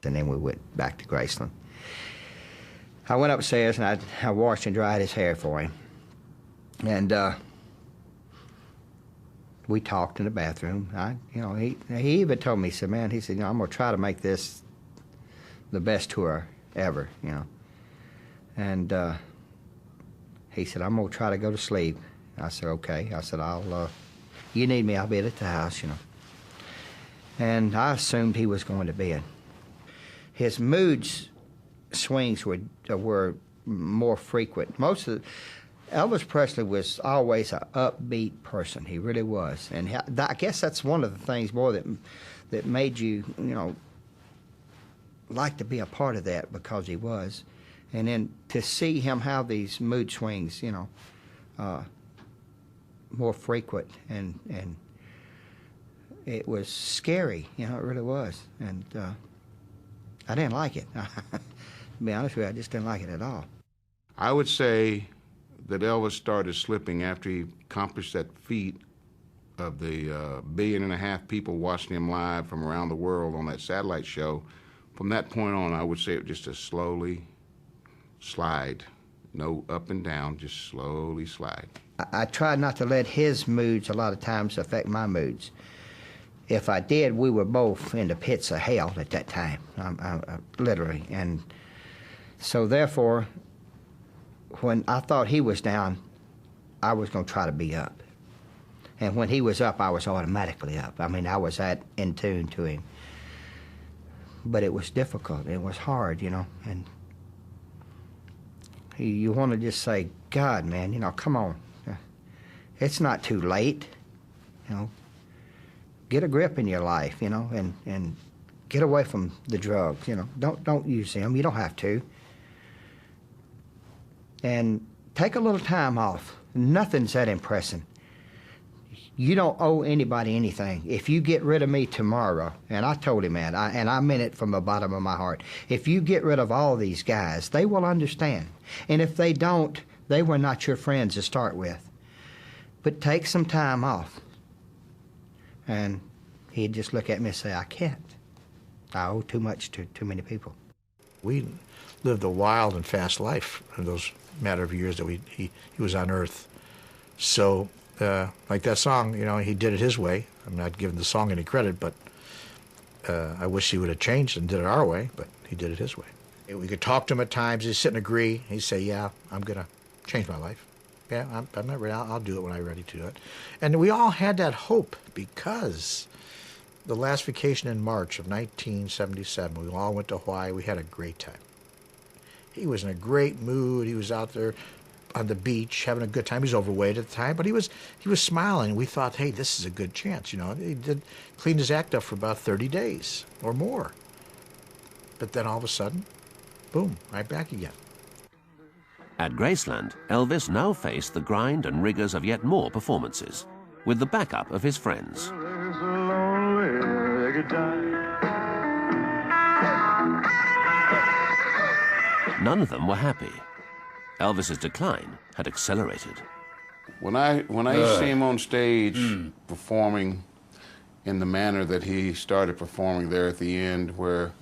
and then we went back to Graceland. I went upstairs and I washed and dried his hair for him. And we talked in the bathroom. He even told me, he said, man, he said, I'm going to try to make this the best tour ever, And he said, I'm going to try to go to sleep. I said, okay. I said, you need me, I'll be at the house, And I assumed he was going to bed. His mood swings were more frequent. Elvis Presley was always an upbeat person. He really was. And I guess that's one of the things, boy, that made you, like to be a part of that, because he was. And then to see him have these mood swings, more frequent, and it was scary, it really was. And I didn't like it. To be honest with you, I just didn't like it at all. I would say that Elvis started slipping after he accomplished that feat of the 1.5 billion people watching him live from around the world on that satellite show. From that point on, I would say it was just a slowly slide. No up and down, just slowly slide. I tried not to let his moods a lot of times affect my moods. If I did, we were both in the pits of hell at that time, literally. And so therefore, when I thought he was down, I was going to try to be up. And when he was up, I was automatically up. I was in tune to him. But it was difficult. It was hard, and you want to just say, God, man, come on. It's not too late, Get a grip in your life, and get away from the drugs, Don't use them. You don't have to. And take a little time off. Nothing's that impressive. You don't owe anybody anything. If you get rid of me tomorrow, and I told him that, and I meant it from the bottom of my heart, if you get rid of all these guys, they will understand. And if they don't, they were not your friends to start with. But take some time off. And he'd just look at me and say, I can't. I owe too much to too many people. We lived a wild and fast life in those matter of years that he was on Earth. So, like that song, he did it his way. I'm not giving the song any credit, but I wish he would have changed and did it our way, but he did it his way. We could talk to him at times. He'd sit and agree. He'd say, yeah, I'm going to change my life. Yeah, I'm not ready. I'll do it when I'm ready to do it. And we all had that hope because the last vacation in March of 1977, we all went to Hawaii. We had a great time. He was in a great mood. He was out there on the beach having a good time. He was overweight at the time, but he was smiling. We thought, hey, this is a good chance. He cleaned his act up for about 30 days or more. But then all of a sudden, boom, right back again. At Graceland, Elvis now faced the grind and rigors of yet more performances, with the backup of his friends. None of them were happy. Elvis's decline had accelerated. When I used to see him on stage performing in the manner that he started performing there at the end, where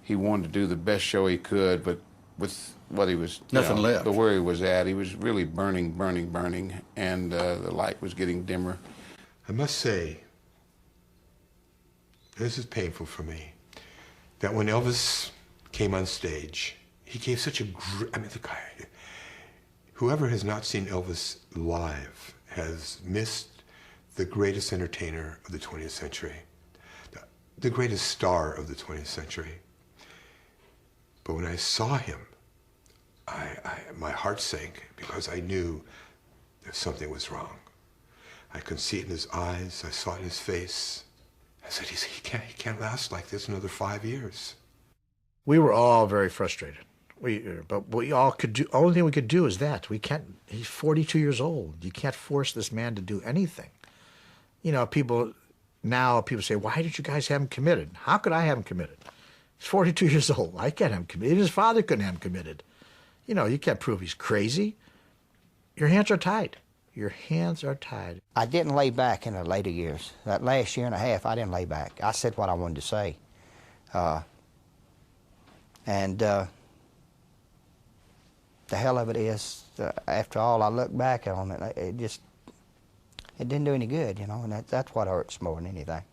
he wanted to do the best show he could, but with what he was, nothing left. Where he was at, he was really burning, and the light was getting dimmer. I must say, this is painful for me, that when Elvis came on stage, he gave such a the guy, whoever has not seen Elvis live has missed the greatest entertainer of the 20th century, the greatest star of the 20th century. But when I saw him, my heart sank because I knew that something was wrong. I could see it in his eyes. I saw it in his face. I said, he can't last like this another 5 years. We were all very frustrated. But we all could do, only thing we could do is that. We can't, he's 42 years old. You can't force this man to do anything. People say, why did you guys have him committed? How could I have him committed? He's 42 years old. I can't have him committed. Even his father couldn't have him committed. You can't prove he's crazy. Your hands are tied. Your hands are tied. I didn't lay back in the later years. That last year and a half, I didn't lay back. I said what I wanted to say. And the hell of it is, after all I look back on it, it didn't do any good, you know, and that's what hurts more than anything.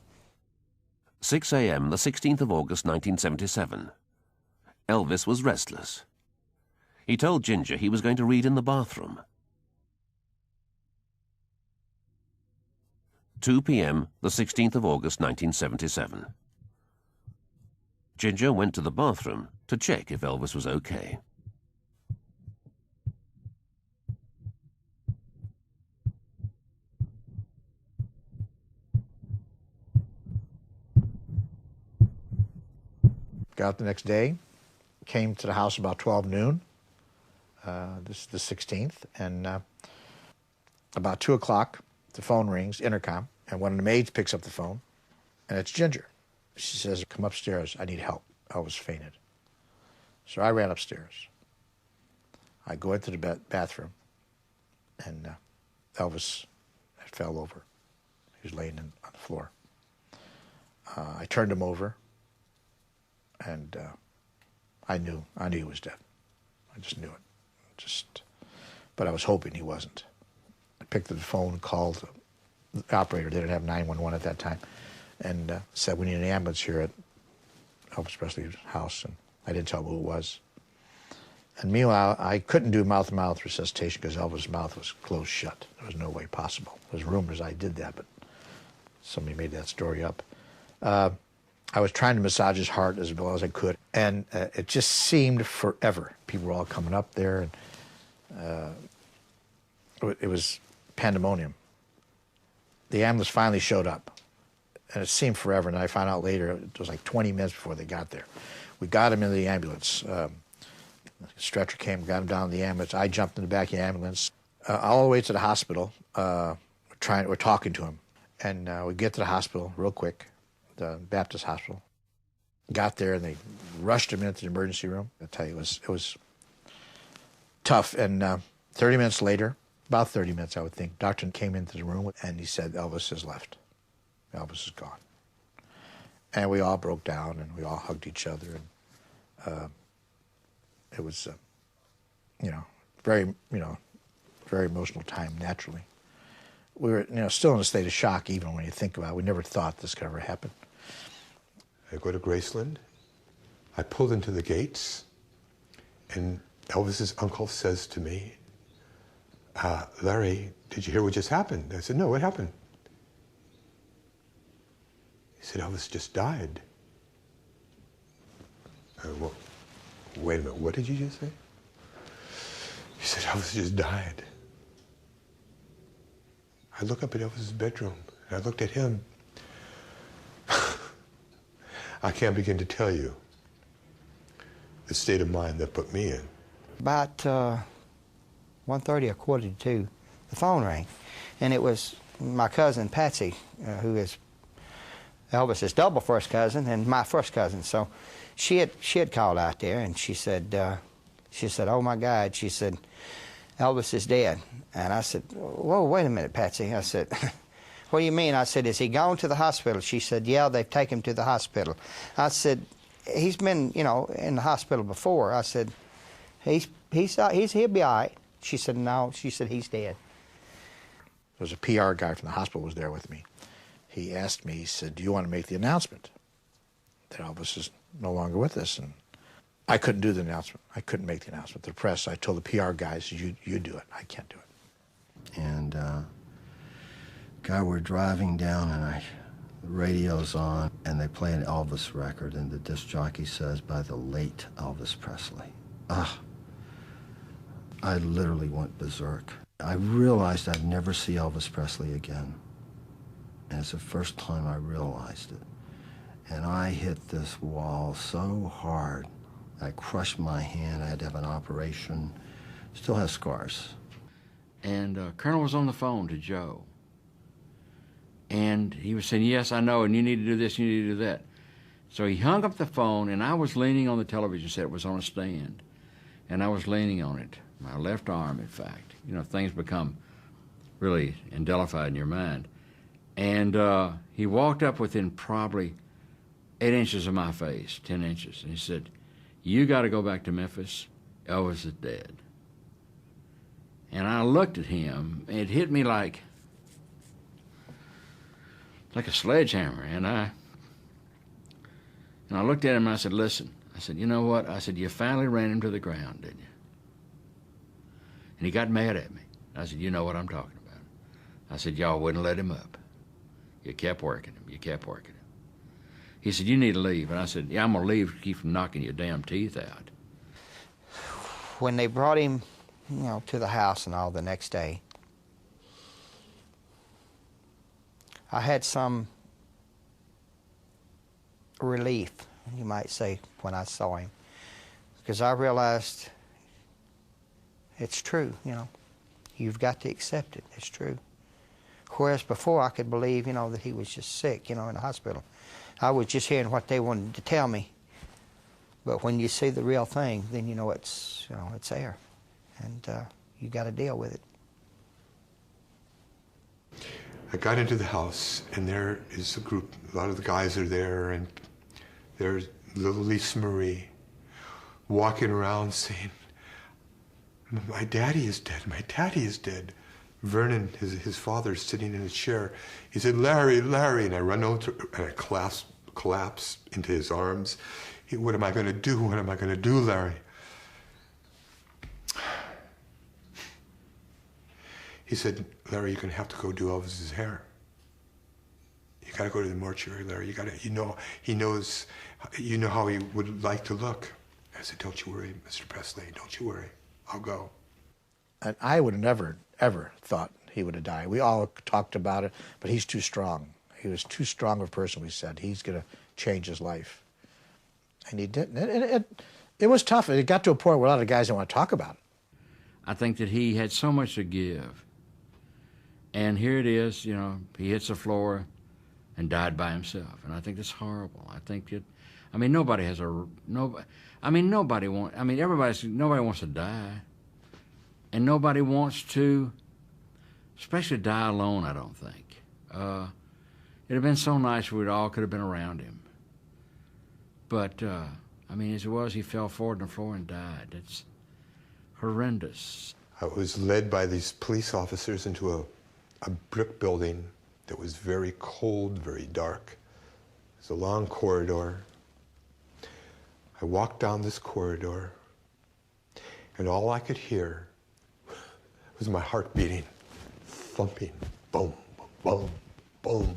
6 a.m., the 16th of August, 1977. Elvis was restless. He told Ginger he was going to read in the bathroom. 2 p.m., the 16th of August, 1977. Ginger went to the bathroom to check if Elvis was okay. Got up the next day, came to the house about 12 noon, this is the 16th, and about 2 o'clock, the phone rings, intercom, and one of the maids picks up the phone, and it's Ginger. She says, come upstairs, I need help. Elvis fainted. So I ran upstairs. I go into the bathroom, and Elvis had fell over. He was laying on the floor. I turned him over, and I knew he was dead. I just knew it. But I was hoping he wasn't. I picked up the phone, called the operator. They didn't have 911 at that time, and said, we need an ambulance here at Elvis Presley's house, and I didn't tell him who it was. And meanwhile, I couldn't do mouth-to-mouth resuscitation because Elvis' mouth was closed shut. There was no way possible. There's rumors I did that, but somebody made that story up. I was trying to massage his heart as well as I could, and it just seemed forever. People were all coming up there, and it was pandemonium. The ambulance finally showed up, and it seemed forever, and I found out later it was like 20 minutes before they got there. We got him into the ambulance. The stretcher came, got him down to the ambulance. I jumped in the back of the ambulance. All the way to the hospital, we're talking to him, and we get to the hospital real quick, the Baptist hospital. Got there, and they rushed him into the emergency room. I tell you, it was tough. And 30 minutes later, about 30 minutes, I would think, doctor came into the room, and he said, Elvis has left. Elvis is gone. And we all broke down, and we all hugged each other, and it was, very emotional time, naturally. We were, still in a state of shock, even when you think about it. We never thought this could ever happen. I go to Graceland. I pulled into the gates, and Elvis's uncle says to me, Larry, did you hear what just happened? I said, no, what happened? He said, Elvis just died. Well, wait a minute, what did you just say? He said, Elvis just died. I look up at Elvis's bedroom, and I looked at him. I can't begin to tell you the state of mind that put me in. About 1:30 or 1:45, the phone rang, and it was my cousin Patsy, who is Elvis's double first cousin and my first cousin. So she had called out there, and she said, "Oh my God," she said, "Elvis is dead." And I said, "Whoa, wait a minute, Patsy." I said, "What do you mean?" I said, "Is he gone to the hospital?" She said, "Yeah, they've taken him to the hospital." I said, "He's been, in the hospital before." I said, he'll be all right." She said, "No." She said, "He's dead." There was a PR guy from the hospital was there with me. He asked me, he said, "Do you want to make the announcement that Elvis is no longer with us?" And I couldn't do the announcement. I couldn't make the announcement. The press, I told the PR guys, you do it. I can't do it. And guy, we're driving down, and the radio's on, and they play an Elvis record, and the disc jockey says, "By the late Elvis Presley." I literally went berserk. I realized I'd never see Elvis Presley again. And it's the first time I realized it. And I hit this wall so hard, I crushed my hand. I had to have an operation. Still have scars. And Colonel was on the phone to Joe. And he was saying, "Yes, I know, and you need to do this, you need to do that." So he hung up the phone, and I was leaning on the television set. It was on a stand. And I was leaning on it, my left arm, in fact. Things become really indelified in your mind. And he walked up within probably 8 inches of my face, 10 inches, and he said, you got to go back to Memphis. Elvis is dead. And I looked at him, and it hit me like a sledgehammer. And I looked at him and I said, listen, I said, you know what? I said, you finally ran him to the ground, didn't you? And he got mad at me. I said, you know what I'm talking about. I said, y'all wouldn't let him up. You kept working him. You kept working him. He said, you need to leave. And I said, yeah, I'm going to leave to keep from knocking your damn teeth out. When they brought him, to the house and all the next day, I had some relief, you might say, when I saw him, because I realized it's true, You've got to accept it. It's true. Whereas before I could believe, that he was just sick, in the hospital. I was just hearing what they wanted to tell me. But when you see the real thing, then you know it's there, and you got to deal with it. I got into the house, and there is a group. A lot of the guys are there, and there's little Lisa Marie walking around saying, "My daddy is dead. My daddy is dead." Vernon, his father, sitting in a chair. He said, "Larry, Larry," and I run over and I collapse into his arms. What am I going to do? What am I going to do, Larry? He said, "Larry, you're going to have to go do Elvis's hair. You got to go to the mortuary, Larry. You got to, he knows, how he would like to look." I said, "Don't you worry, Mr. Presley. Don't you worry. I'll go." And I would have never, ever thought he would have died. We all talked about it, but he's too strong. He was too strong of a person, we said. He's going to change his life. And he didn't. It was tough. It got to a point where a lot of guys didn't want to talk about it. I think that he had so much to give. And here it is, he hits the floor and died by himself. And I think that's horrible. I think that, nobody wants to die. And nobody wants to, especially die alone, I don't think. It'd have been so nice if we all could have been around him. But, as it was, he fell forward on the floor and died. It's horrendous. I was led by these police officers into a brick building that was very cold, very dark. It was a long corridor. I walked down this corridor, and all I could hear was my heart beating, thumping, boom, boom, boom.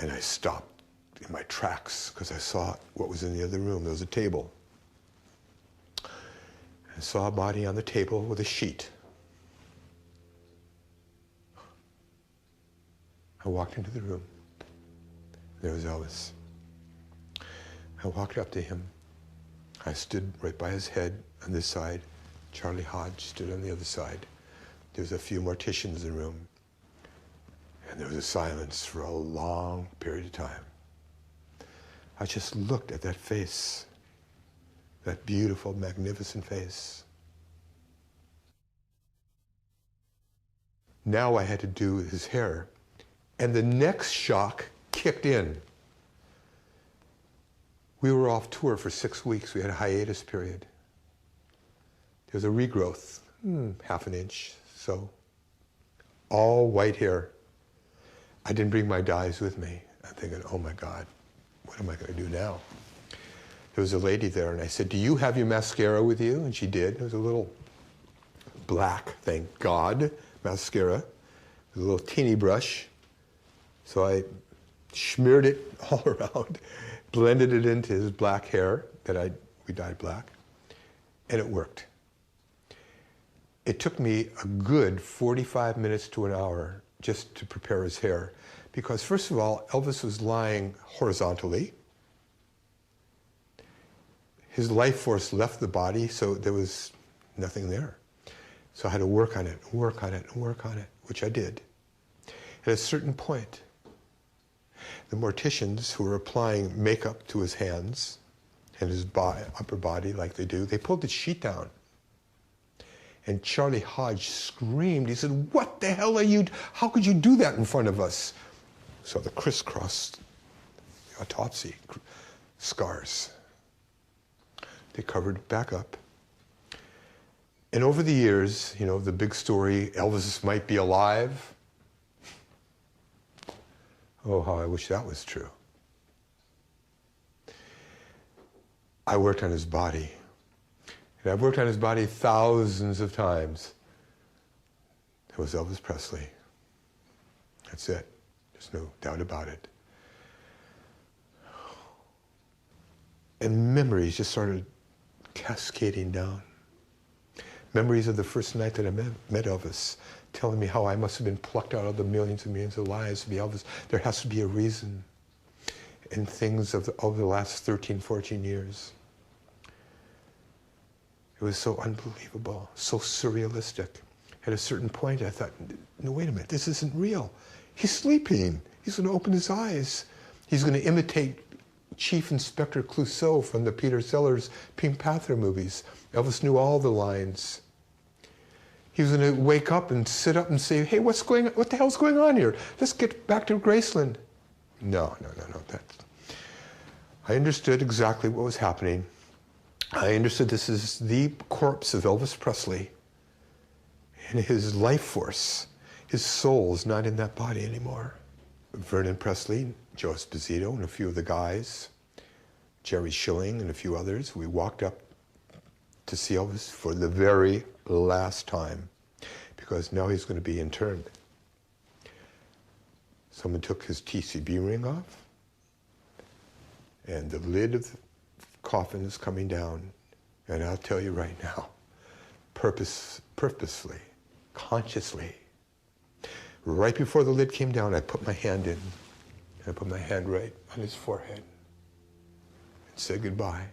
And I stopped in my tracks because I saw what was in the other room. There was a table. I saw a body on the table with a sheet. I walked into the room. There was Elvis. I walked up to him. I stood right by his head on this side. Charlie Hodge stood on the other side. There was a few morticians in the room. And there was a silence for a long period of time. I just looked at that face, that beautiful, magnificent face. Now I had to do his hair. And the next shock kicked in. We were off tour for 6 weeks. We had a hiatus period. There was a regrowth, half an inch, so. All white hair. I didn't bring my dyes with me. I'm thinking, oh my God, what am I going to do now? There was a lady there, and I said, "Do you have your mascara with you?" And she did. It was a little black, thank God, mascara. It was a little teeny brush. So I smeared it all around, blended it into his black hair that we dyed black, and it worked. It took me a good 45 minutes to an hour just to prepare his hair, because first of all, Elvis was lying horizontally. His life force left the body, so there was nothing there. So I had to work on it, which I did. At a certain point, the morticians who were applying makeup to his hands and his upper body like they do, they pulled the sheet down. And Charlie Hodge screamed. He said, "What the hell are you, how could you do that in front of us?" So the crisscross autopsy scars. They covered it back up. And over the years, you know, the big story, Elvis might be alive. Oh, how I wish that was true. I worked on his body. And I've worked on his body thousands of times. It was Elvis Presley. That's it. There's no doubt about it. And memories just started cascading down. Memories of the first night that I met Elvis, telling me how I must have been plucked out of the millions and millions of lives to be Elvis. There has to be a reason. And things of the last 13, 14 years. It was so unbelievable, so surrealistic. At a certain point, I thought, no, wait a minute, this isn't real. He's sleeping. He's going to open his eyes. He's going to imitate Chief Inspector Clouseau from the Peter Sellers Pink Panther movies. Elvis knew all the lines. He was going to wake up and sit up and say, hey, what the hell's going on here? Let's get back to Graceland. No. I understood exactly what was happening. I understood this is the corpse of Elvis Presley. And his life force, his soul is not in that body anymore. Vernon Presley, Joe Esposito, and a few of the guys, Jerry Schilling and a few others, we walked up to see Elvis for the very last time, because now he's going to be interned. Someone took his TCB ring off, and the lid of the coffin is coming down. And I'll tell you right now, purposefully, consciously, right before the lid came down, I put my hand in, and I put my hand right on his forehead and said goodbye.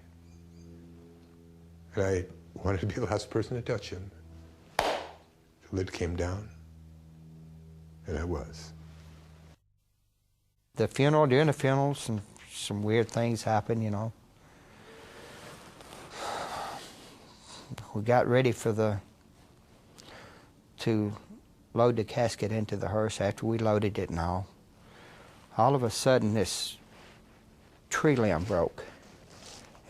And I wanted to be the last person to touch him. The lid came down, and I was. The funeral, during the funeral, some weird things happened, you know. We got ready to load the casket into the hearse. After we loaded it and all of a sudden this tree limb broke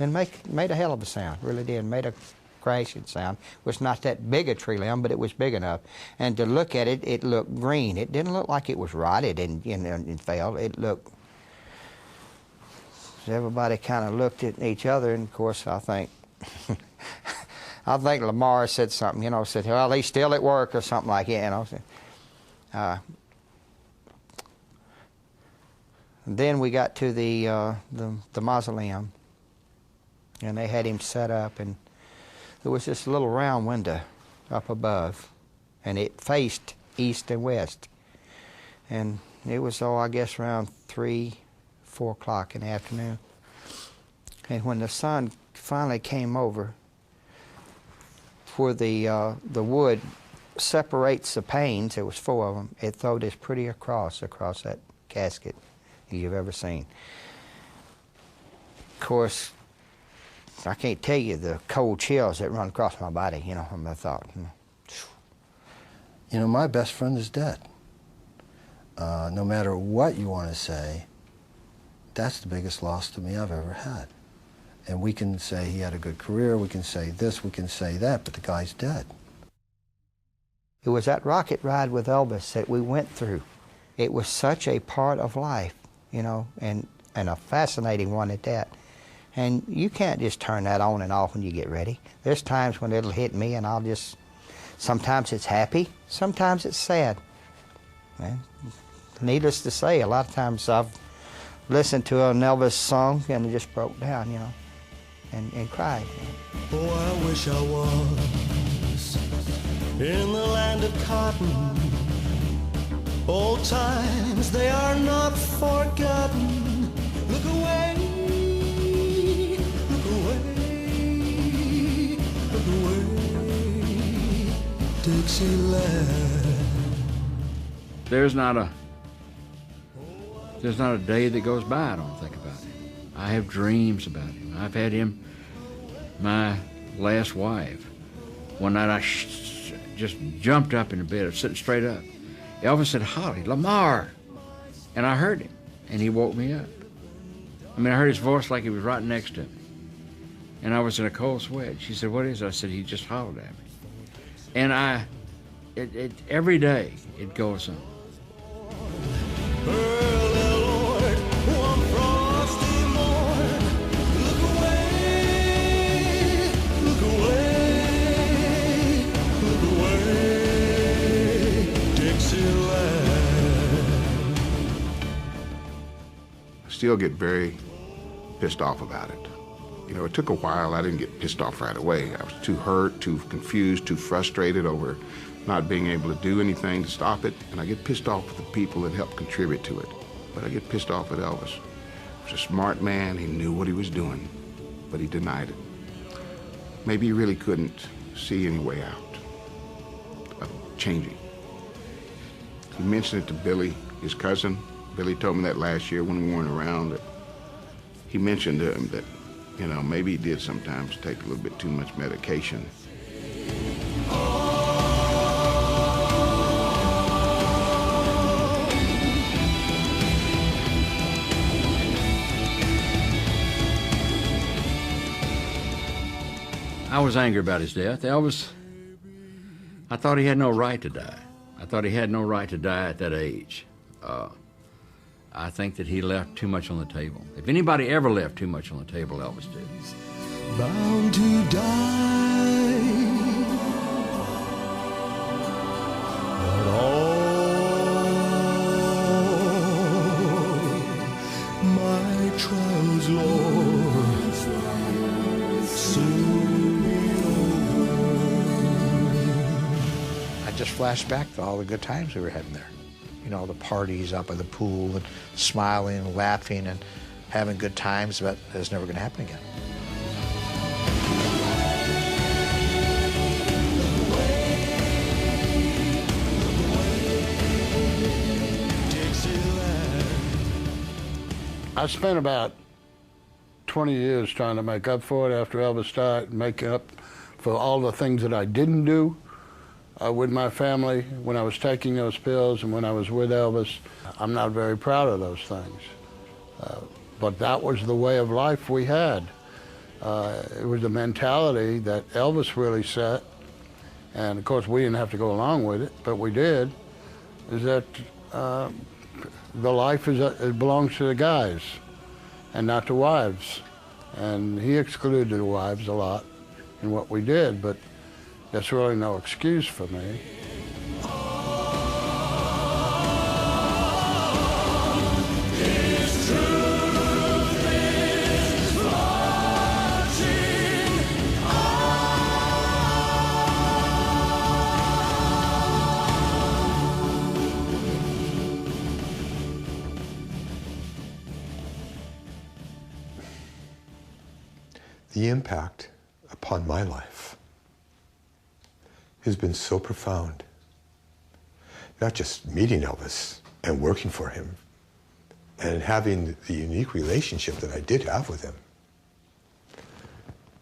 and made a hell of a sound, really did. Made a crashing sound. It was not that big a tree limb, but it was big enough. And to look at it, it looked green. It didn't look like it was rotted and fell. It looked, everybody kind of looked at each other, and of course I think Lamar said something, you know, said, well, he's still at work or something like that, you know. Then we got to the mausoleum, and they had him set up, and there was this little round window up above, and it faced east and west. And it was, I guess around 3, 4 o'clock in the afternoon. And when the sun finally came over, where the wood separates the panes, there was 4 of them, it threw this pretty across that casket you've ever seen. Of course, I can't tell you the cold chills that run across my body, you know, from the thought. You know, my best friend is dead. No matter what you want to say, that's the biggest loss to me I've ever had. And we can say he had a good career, we can say this, we can say that, but the guy's dead. It was that rocket ride with Elvis that we went through. It was such a part of life, you know, and a fascinating one at that. And you can't just turn that on and off when you get ready. There's times when it'll hit me and I'll just, sometimes it's happy, sometimes it's sad. And needless to say, a lot of times I've listened to an Elvis song and it just broke down, you know, and cried. Oh, I wish I was in the land of cotton. Old times, they are not forgotten. Look away, look away, look away, Dixieland. There's not a day that goes by I don't think about him. I have dreams about him. I've had him, my last wife. One night I just jumped up in the bed, sitting straight up. Elvis said, Holly, Lamar. And I heard him, and he woke me up. I mean, I heard his voice like he was right next to me. And I was in a cold sweat. She said, "What is it?" I said, "He just hollered at me." And every day it goes on. Early Lord, one frosty morn, look away, look away, look away, Dixieland. I still get very pissed off about it. You know, it took a while. I didn't get pissed off right away. I was too hurt, too confused, too frustrated over not being able to do anything to stop it. And I get pissed off with the people that helped contribute to it. But I get pissed off at Elvis. He was a smart man. He knew what he was doing, but he denied it. Maybe he really couldn't see any way out of changing. He mentioned it to Billy, his cousin. Billy told me that last year when we weren't around. That he mentioned to him that, you know, maybe he did sometimes take a little bit too much medication. I was angry about his death. Elvis, I thought he had no right to die. I thought he had no right to die at that age. I think that he left too much on the table. If anybody ever left too much on the table, Elvis did. Bound to die, but all my trials, Lord, soon be over. I just flashed back to all the good times we were having there. You know, the parties up by the pool and smiling and laughing and having good times, but it's never going to happen again. I spent about 20 years trying to make up for it after Elvis died, make up for all the things that I didn't do with my family when I was taking those pills and when I was with Elvis. I'm not very proud of those things. But that was the way of life we had. It was the mentality that Elvis really set, and of course we didn't have to go along with it, but we did, is that the life it belongs to the guys and not the wives. And he excluded the wives a lot in what we did, but that's really no excuse for me. The impact upon my life has been so profound. Not just meeting Elvis and working for him and having the unique relationship that I did have with him,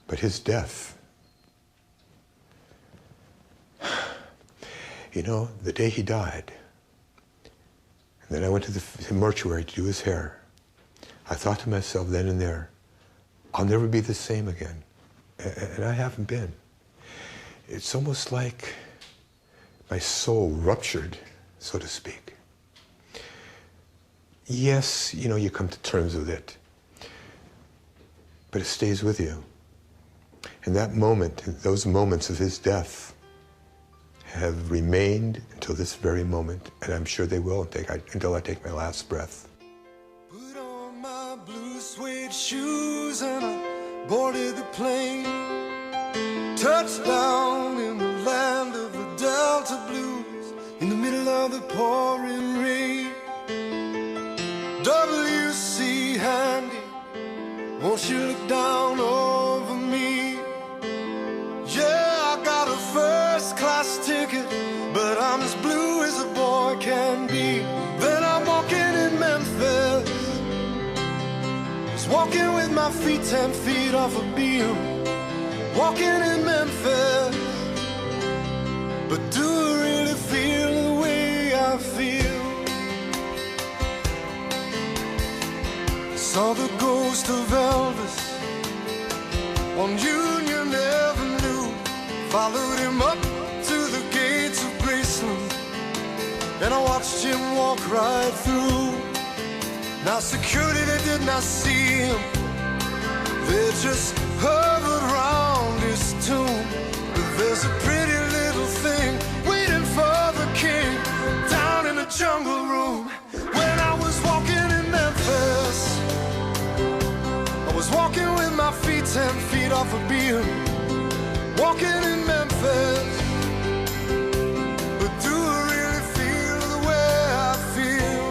but his death. You know, the day he died, and then I went to the mortuary to do his hair, I thought to myself then and there, I'll never be the same again. And I haven't been. It's almost like my soul ruptured, so to speak. Yes, you know, you come to terms with it, but it stays with you. And that moment, those moments of his death have remained until this very moment, and I'm sure they will until I take my last breath. Put on my blue suede shoes and I boarded the plane. Touchdown in the land of the Delta Blues, in the middle of the pouring rain. W.C. Handy, won't you look down over me? Yeah, I got a first-class ticket, but I'm as blue as a boy can be. Then I'm walking in Memphis, just walking with my feet 10 feet off a beam. Walking in Memphis, but do I really feel the way I feel? Saw the ghost of Elvis on Union Avenue. Followed him up to the gates of Graceland, and I watched him walk right through. Now security, they did not see him, they just hovered around his tomb. But there's a pretty little thing waiting for the king down in the jungle room. When I was walking in Memphis, I was walking with my feet 10 feet off a beam. Walking in Memphis, but do I really feel the way I feel?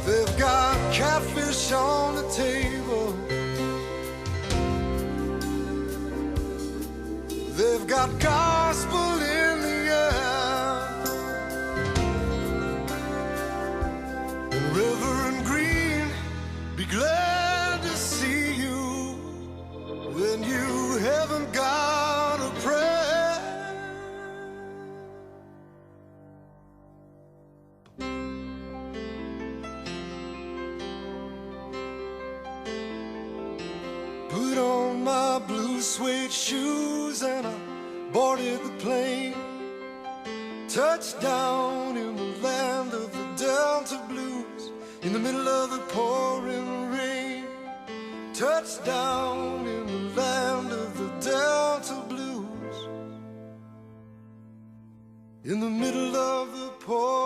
They've got catfish on the table, they've got gospel in the air, and Reverend Green, be glad to see you when you haven't got a prayer. Put on my blue suede shoes and I boarded the plane. Touchdown in the land of the Delta Blues, in the middle of the pouring rain. Touchdown in the land of the Delta Blues, in the middle of the pouring